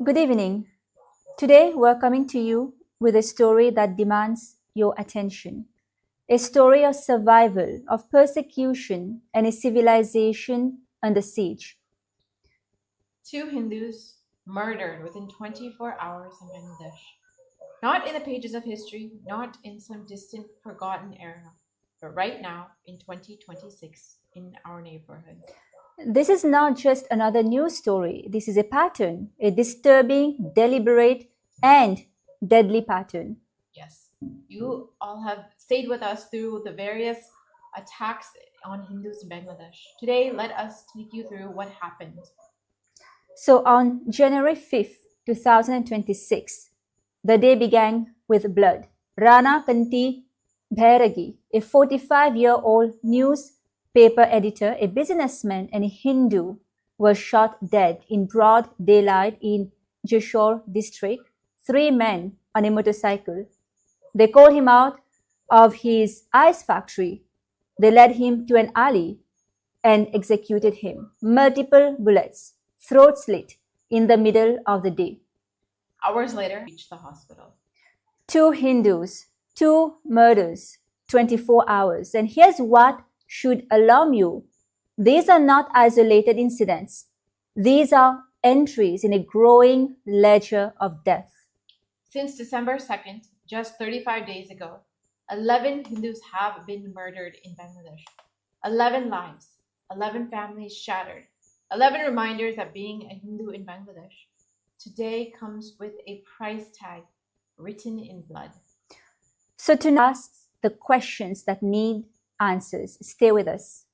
Good evening. Today we're coming to you with a story that demands your attention. A story of survival, of persecution, and a civilization under siege. Two Hindus murdered within 24 hours in Bangladesh. Not in the pages of history, not in some distant, forgotten era, but right now in 2026 in our neighborhood. This is not just another news story. This is a pattern, a disturbing, deliberate, and deadly pattern. Yes, you all have stayed with us through the various attacks on Hindus in Bangladesh. Today, let us take you through what happened. So on January 5th, 2026, the day began with blood. Rana Kanti Bhairagi, a 45-year-old newspaper editor, a businessman, and a Hindu, was shot dead in broad daylight in Jashore district. Three men on a motorcycle. They called him out of his ice factory. They led him to an alley and executed him. Multiple bullets, throat slit in the middle of the day. Hours later, reached the hospital. Two Hindus, two murders, 24 hours. And here's what should alarm you. These are not isolated incidents. These are entries in a growing ledger of death. Since December 2nd, just 35 days ago, 11 Hindus have been murdered in Bangladesh. 11 lives, 11 families shattered, 11 reminders that being a Hindu in Bangladesh today comes with a price tag written in blood. So to ask the questions that need answers, stay with us.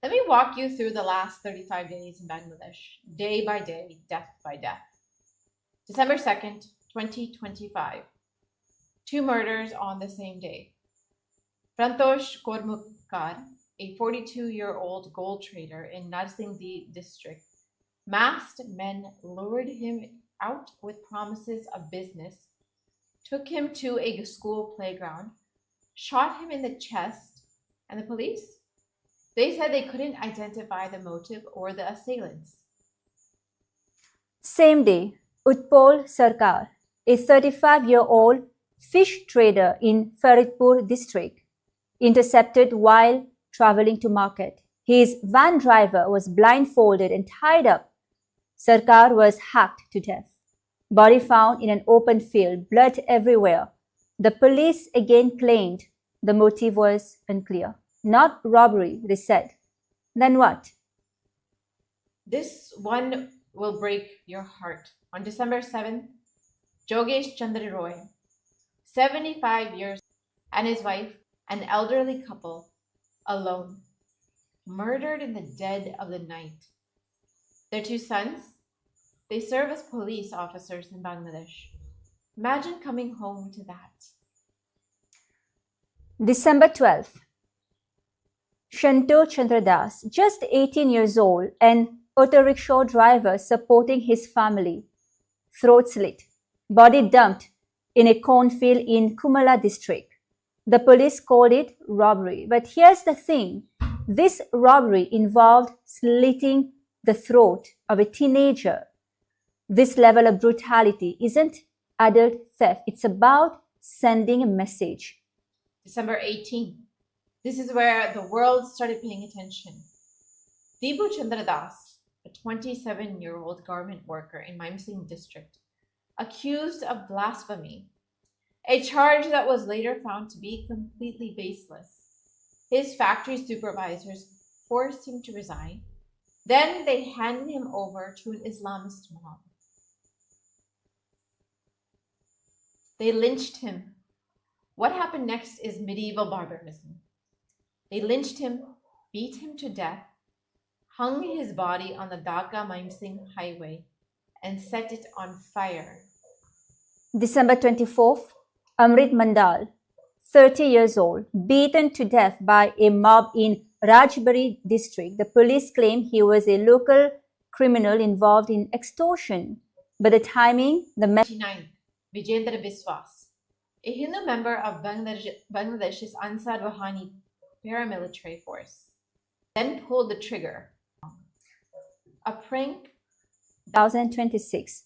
Let me walk you through the last 35 days in Bangladesh, day by day, death by death. December 2nd, 2025. Two murders on the same day. Prantosh Kormukar, a 42-year-old gold trader in Narsingdi district, masked men lured him out with promises of business, took him to a school playground, shot him in the chest, and the police? They said they couldn't identify the motive or the assailants. Same day, Utpal Sarkar, a 35-year-old fish trader in Faridpur district, intercepted while traveling to market. His van driver was blindfolded and tied up. Sarkar was hacked to death. Body found in an open field, blood everywhere. The police again claimed the motive was unclear. Not robbery, they said. Then what? This one will break your heart. On December 7th, Jogesh Chandra Roy, 75 years, and his wife, an elderly couple, alone, murdered in the dead of the night. Their two sons, they serve as police officers in Bangladesh. Imagine coming home to that. December 12th, Shanto Chandradas, just 18 years old, and auto rickshaw driver supporting his family, throat slit, body dumped in a cornfield in Kumala district. The police called it robbery. But here's the thing. This robbery involved slitting the throat of a teenager. This level of brutality isn't adult theft. It's about sending a message. December 18th. This is where the world started paying attention. Deepu Chandra Das, a 27-year-old garment worker in Mymsing district, accused of blasphemy, a charge that was later found to be completely baseless. His factory supervisors forced him to resign. Then they handed him over to an Islamist mob. They lynched him. What happened next is medieval barbarism. They lynched him, beat him to death, hung his body on the Dhaka-Mymsing highway, and set it on fire. December 24th, Amrit Mandal, 30 years old, beaten to death by a mob in Rajbari district. The police claim he was a local criminal involved in extortion. But the timing, the 29th, Vijendra Biswas, a Hindu member of Bangladesh's Ansar Wahani paramilitary force, then pulled the trigger. A prank. 2026.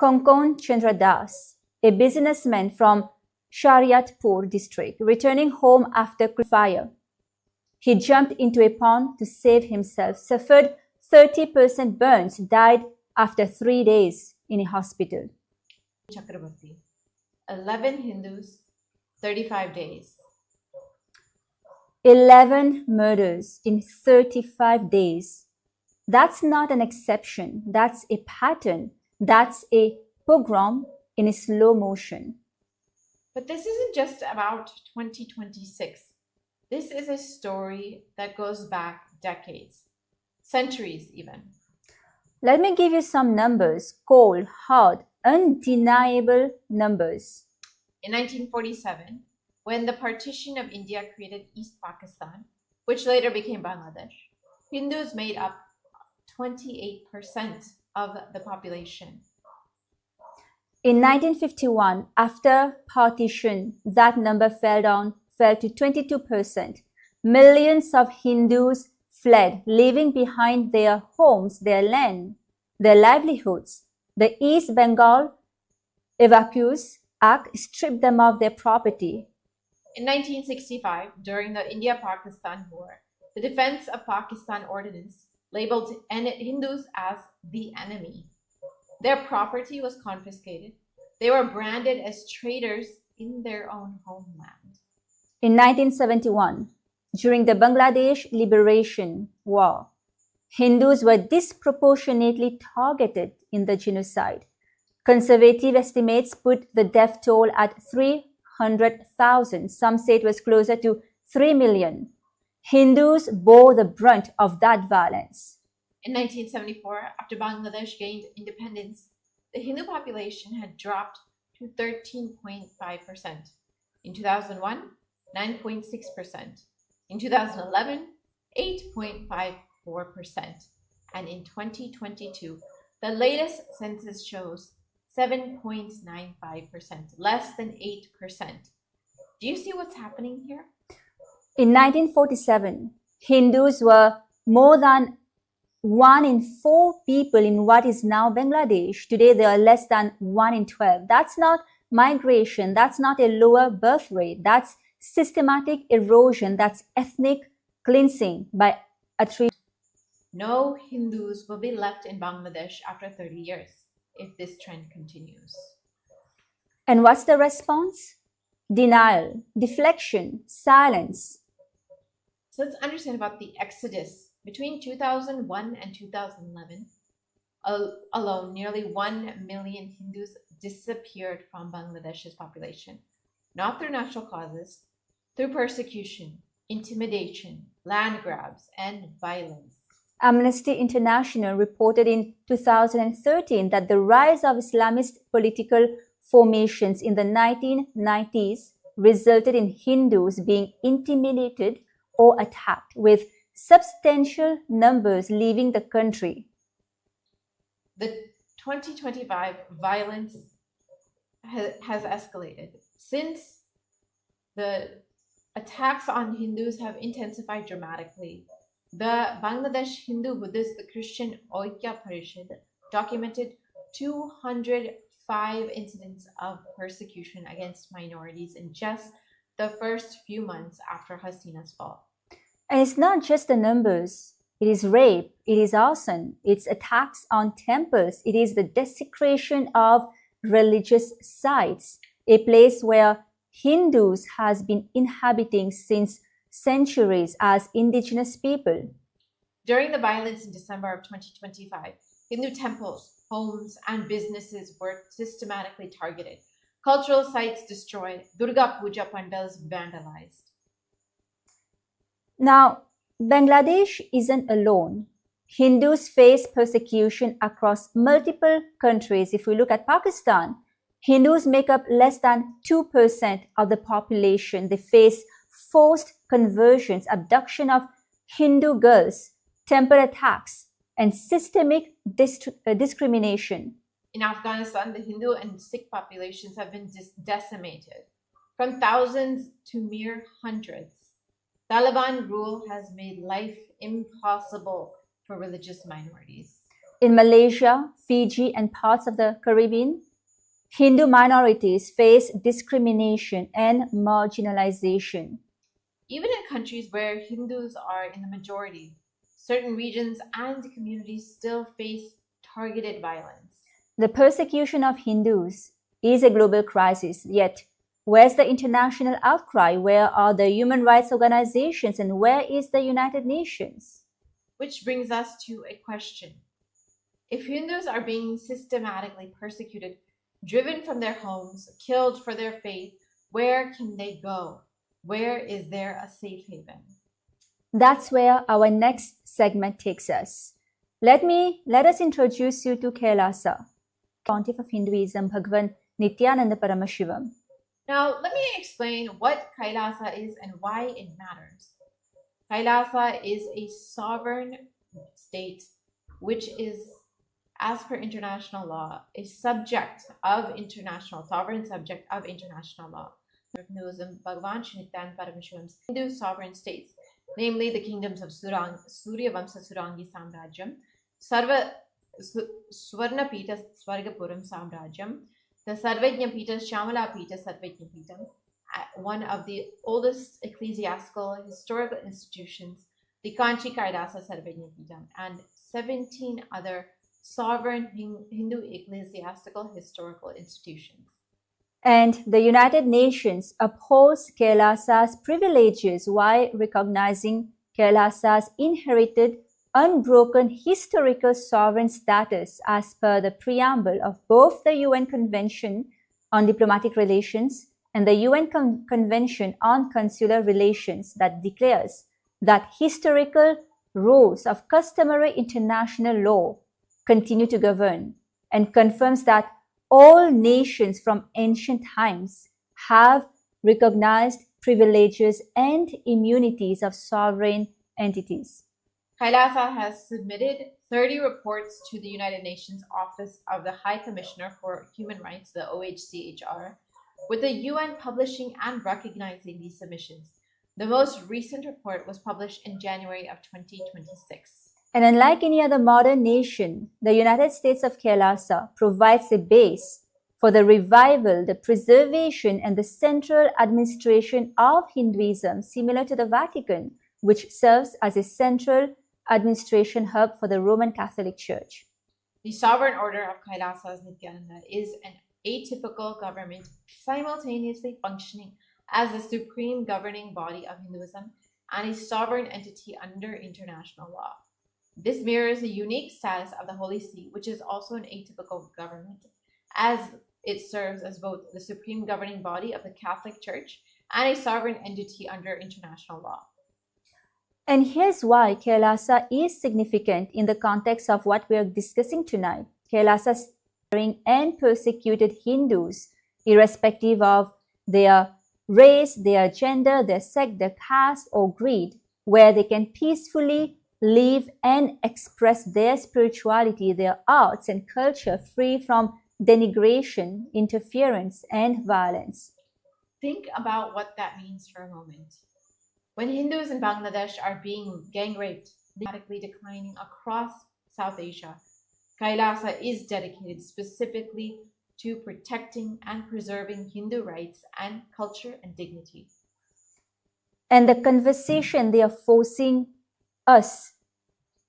Konkon Chandra Das, a businessman from Shariatpur district, returning home after fire. He jumped into a pond to save himself, suffered 30% burns, died after 3 days in a hospital. Chakrabarti. 11 Hindus, 35 days. 11 murders in 35 days. That's not an exception. That's a pattern. That's a pogrom in a slow motion. But this isn't just about 2026. This is a story that goes back decades, centuries even. Let me give you some numbers, cold, hard, undeniable numbers. In 1947, when the partition of India created East Pakistan, which later became Bangladesh, Hindus made up 28% of the population. In 1951, after partition, that number fell to 22%. Millions of Hindus fled, leaving behind their homes, their land, their livelihoods. The East Bengal Evacuees Act stripped them of their property. In 1965, during the India-Pakistan War, the Defense of Pakistan Ordinance labeled Hindus as the enemy. Their property was confiscated. They were branded as traitors in their own homeland. In 1971, during the Bangladesh Liberation War, Hindus were disproportionately targeted in the genocide. Conservative estimates put the death toll at 300,000. Some say it was closer to 3 million. Hindus bore the brunt of that violence. In 1974, after Bangladesh gained independence, the Hindu population had dropped to 13.5%. In 2001, 9.6%. In 2011, 8.54%. And in 2022, the latest census shows 7.95%, less than 8%. Do you see what's happening here? In 1947, Hindus were more than 1 in 4 people in what is now Bangladesh. Today, they are less than 1 in 12. That's not migration. That's not a lower birth rate. That's systematic erosion. That's ethnic cleansing by attrition. No Hindus will be left in Bangladesh after 30 years if this trend continues. And what's the response? Denial, deflection, silence. So let's understand about the exodus. Between 2001 and 2011, alone, nearly 1 million Hindus disappeared from Bangladesh's population, not through natural causes, through persecution, intimidation, land grabs, and violence. Amnesty International reported in 2013 that the rise of Islamist political formations in the 1990s resulted in Hindus being intimidated or attacked, with substantial numbers leaving the country. The 2025 violence has escalated. Since the attacks on Hindus have intensified dramatically, the Bangladesh Hindu Buddhist Christian Oikya Parishad documented 205 incidents of persecution against minorities in just the first few months after Hasina's fall. And it's not just the numbers. It is rape, it is arson, it's attacks on temples, it is the desecration of religious sites, a place where Hindus has been inhabiting since centuries as indigenous people. During the violence in December of 2025, Hindu temples, homes, and businesses were systematically targeted. Cultural sites destroyed, Durga Puja pandals vandalized. Now, Bangladesh isn't alone. Hindus face persecution across multiple countries. If we look at Pakistan, Hindus make up less than 2% of the population. They face forced conversions, abduction of Hindu girls, temple attacks, and systemic discrimination. In Afghanistan, the Hindu and Sikh populations have been decimated, from thousands to mere hundreds. Taliban rule has made life impossible for religious minorities. In Malaysia, Fiji, and parts of the Caribbean, Hindu minorities face discrimination and marginalization. Even in countries where Hindus are in the majority, certain regions and communities still face targeted violence. The persecution of Hindus is a global crisis, yet where's the international outcry? Where are the human rights organizations? And where is the United Nations? Which brings us to a question. If Hindus are being systematically persecuted, driven from their homes, killed for their faith, where can they go? Where is there a safe haven? That's where our next segment takes us. Let us introduce you to KAILASA, Pontiff of Hinduism, Bhagavan Nityananda Paramashivam. Now, let me explain what KAILASA is and why it matters. KAILASA is a sovereign state which is, as per international law, a sovereign subject of international law. Hinduism, Bhagavan Nityananda Parameshwaram's Hindu sovereign states, namely the kingdoms of Suryavamsa Surangi Samrajyam, Swarnapita Swargapuram Samrajyam, the Sarvajñapita Shamalapita Sarvajñapitam, one of the oldest ecclesiastical historical institutions, the Kanchi Kailasa Sarvajñapitam, and 17 other sovereign Hindu ecclesiastical historical institutions. And the United Nations upholds KAILASA's privileges while recognizing KAILASA's inherited, unbroken historical sovereign status as per the preamble of both the UN Convention on Diplomatic Relations and the UN Convention on Consular Relations that declares that historical rules of customary international law continue to govern, and confirms that all nations from ancient times have recognized privileges and immunities of sovereign entities. KAILASA has submitted 30 reports to the United Nations Office of the High Commissioner for Human Rights, the OHCHR, with the UN publishing and recognizing these submissions. The most recent report was published in January of 2026. And unlike any other modern nation, the United States of KAILASA provides a base for the revival, the preservation, and the central administration of Hinduism, similar to the Vatican, which serves as a central administration hub for the Roman Catholic Church. The sovereign order of KAILASA's Nityananda is an atypical government simultaneously functioning as the supreme governing body of Hinduism and a sovereign entity under international law. This mirrors the unique status of the Holy See, which is also an atypical government, as it serves as both the supreme governing body of the Catholic Church and a sovereign entity under international law. And here's why KAILASA is significant in the context of what we are discussing tonight. KAILASA is and persecuted Hindus, irrespective of their race, their gender, their sect, their caste, or creed, where they can peacefully live and express their spirituality, their arts and culture free from denigration, interference, and violence. Think about what that means for a moment. When Hindus in Bangladesh are being gang raped, dramatically declining across South Asia, KAILASA is dedicated specifically to protecting and preserving Hindu rights and culture and dignity. And the conversation they are forcing us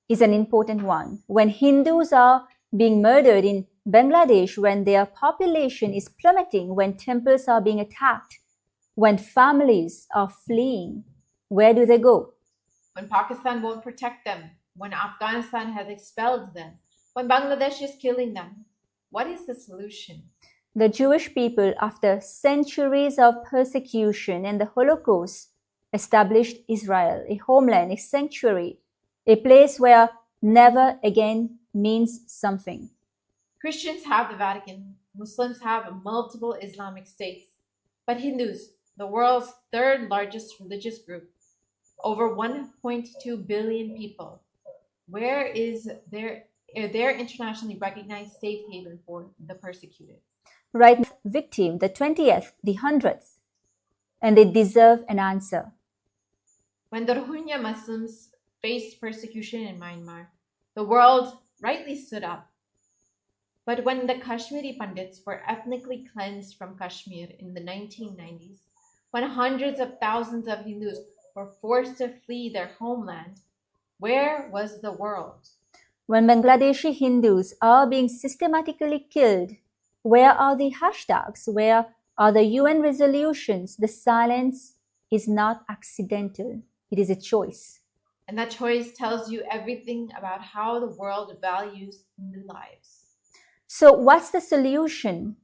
is an important one. When Hindus are being murdered in Bangladesh, when their population is plummeting, when temples are being attacked, when families are fleeing, where do they go? When Pakistan won't protect them, when Afghanistan has expelled them, when Bangladesh is killing them, what is the solution? The Jewish people, after centuries of persecution and the Holocaust, established Israel, a homeland, a sanctuary, a place where never again means something. Christians have the Vatican, Muslims have multiple Islamic states, but Hindus, the world's third largest religious group, over 1.2 billion people, where is their internationally recognized safe haven for the persecuted? Right, victim, the 20th, the 100th, and they deserve an answer. When the Rohingya Muslims faced persecution in Myanmar, the world rightly stood up. But when the Kashmiri Pandits were ethnically cleansed from Kashmir in the 1990s, when hundreds of thousands of Hindus were forced to flee their homeland, where was the world? When Bangladeshi Hindus are being systematically killed, where are the hashtags? Where are the UN resolutions? The silence is not accidental. It is a choice. And that choice tells you everything about how the world values Hindu lives. So what's the solution?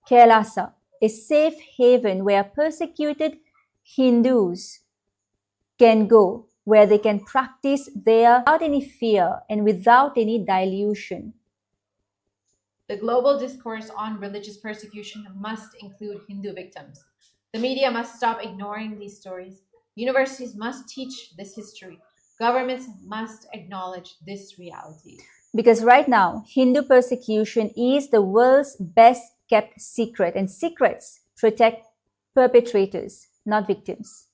KAILASA, a safe haven where persecuted Hindus can go, where they can practice there without any fear and without any dilution. The global discourse on religious persecution must include Hindu victims. The media must stop ignoring these stories. Universities must teach this history. Governments must acknowledge this reality. Because right now, Hindu persecution is the world's best kept secret, and secrets protect perpetrators, not victims.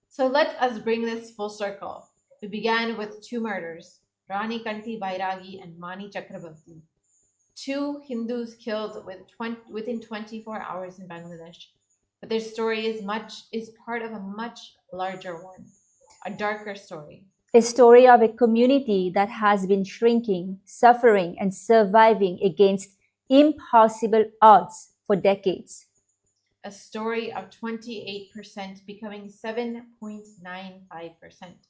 So let us bring this full circle. We began with two murders, Rani Kanti Bairagi and Mani Chakrabarti. Two Hindus killed within 24 hours in Bangladesh. But their story is part of a much larger one, a darker story. A story of a community that has been shrinking, suffering, and surviving against impossible odds for decades. A story of 28% becoming 7.95%,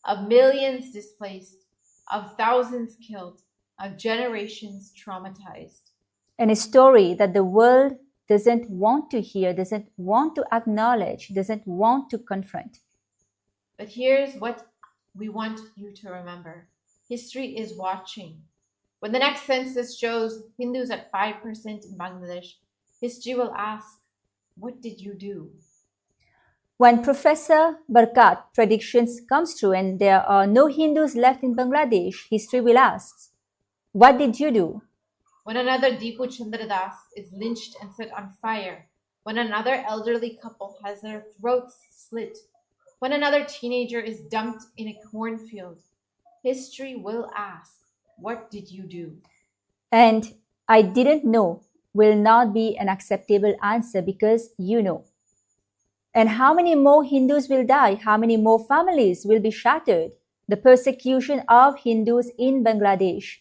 of millions displaced, of thousands killed, of generations traumatized. And a story that the world doesn't want to hear, doesn't want to acknowledge, doesn't want to confront. But here's what we want you to remember. History is watching. When the next census shows Hindus at 5% in Bangladesh, history will ask, what did you do? When Professor Barkat predictions comes true and there are no Hindus left in Bangladesh, history will ask, what did you do? When another Deepu Chandra Das is lynched and set on fire, when another elderly couple has their throats slit, when another teenager is dumped in a cornfield, history will ask, what did you do? And I didn't know will not be an acceptable answer because you know. And how many more Hindus will die? How many more families will be shattered? The persecution of Hindus in Bangladesh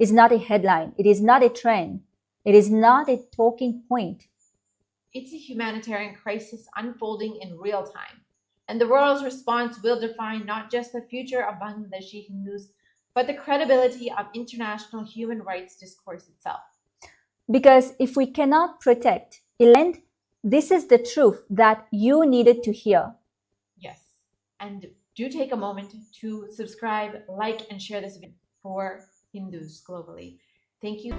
is not a headline. It is not a trend. It is not a talking point. It's a humanitarian crisis unfolding in real time. And the world's response will define not just the future of Bangladeshi Hindus, but the credibility of international human rights discourse itself. Because if we cannot protect, and this is the truth that you needed to hear. Yes. And do take a moment to subscribe, like, and share this video for Hindus globally. Thank you.